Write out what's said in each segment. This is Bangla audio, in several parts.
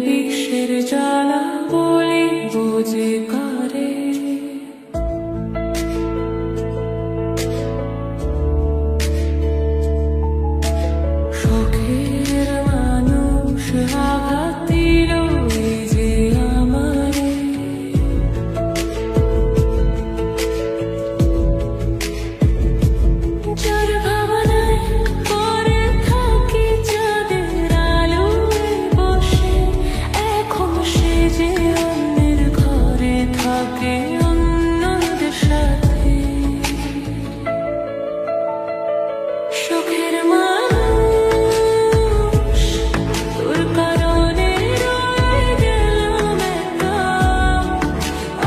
বিষের জ্বালা বলি বোঝে কারে। শখের মানুষ আঘাত দিল এই যে আমারে। যার ভাবনায় পরে থাকি চাঁদের আলোয় বসে, এখন সে যে অন্যের ঘরে থাকে অন্যদের সাথে। শখের মানুষ তোর কারণে রয়ে গেলাম একা,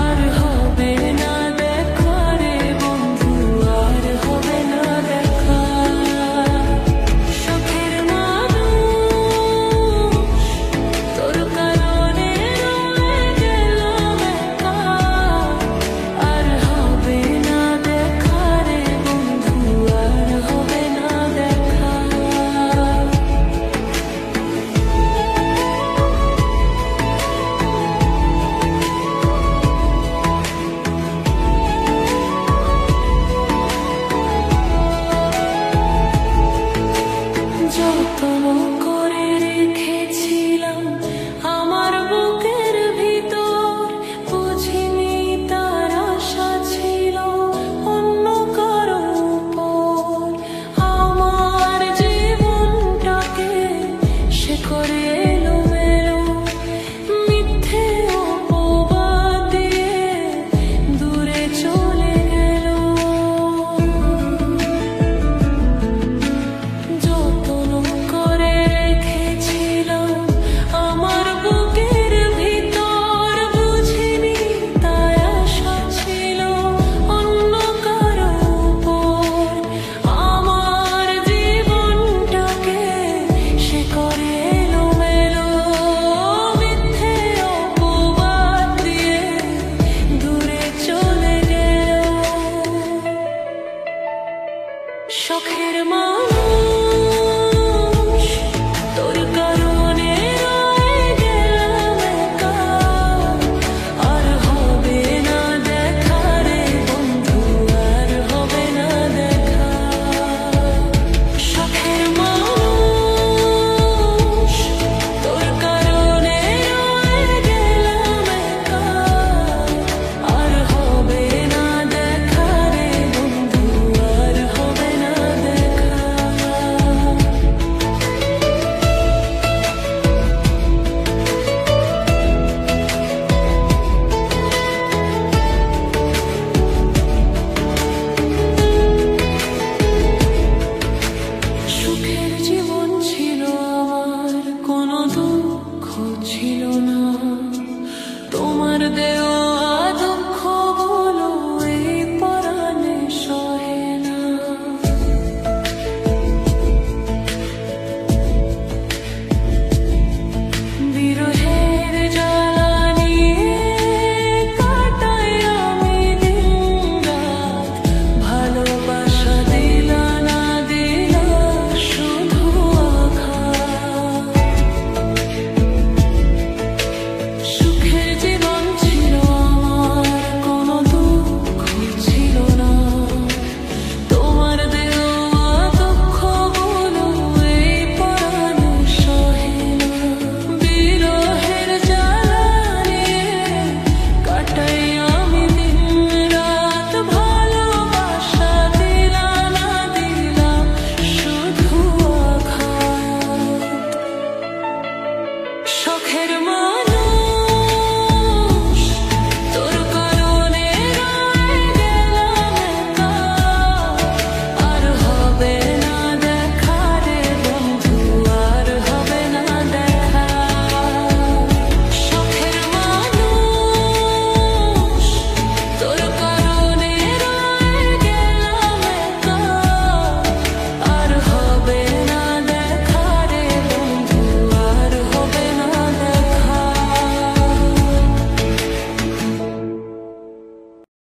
আর হবে না দেখা রে বন্ধু, আর হবে না দেখা। শখের মানুষ তোর কারণে রয়ে গেলাম একা, আর হবে না দেখা রে বন্ধু, আর হবে না দেখা। যত্ন করে রেখেছিলাম আমার বুকের ভিতর, বুঝিনি তার আশা ছিল অন্য কারো উপর। আমার জীবনটাকে সে করে এলোমেলো, মিথ্যে অপবাদ দিয়ে দূরে চলে গেল। যত্ন করে রেখেছিলাম আমার বুকের ভিতর, বুঝিনি তার আশা ছিল অন্য কারো উপর। আমার জীবনটাকে সে করে এলোমেলো, মিথ্যে অপবাদ দিয়ে দূরে চলে গেল। শখের মানুষ তোর কারণে রয়ে গেলাম একা, আর হবে না দেখা রে বন্ধু, আর হবে না দেখা। শখের মানুষ তোর কারণে রয়ে গেলাম একা, আর হবে না দেখা রে বন্ধু, আর হবে না দেখা। সুখের জীবন ছিল আমার, কোনো দুঃখ ছিল না। তোমার দেওয়া দুঃখগুলো এই পরাণে সহে না। বিরহের জ্বালা নিয়ে কাটাই আমি দিনরাত, ভালোবাসা দিলা না দিলা শুধু আঘাত। সুখের জীবন ছিল আমার, কোনো দুঃখ ছিল না। তোমার দেওয়া দুঃখগুলো এই পরাণে সহে না। বিরহের জ্বালা নিয়ে কাটাই আমি দিনরাত, ভালোবাসা দিলা না দিলা শুধু আঘাত। শখের মানুষ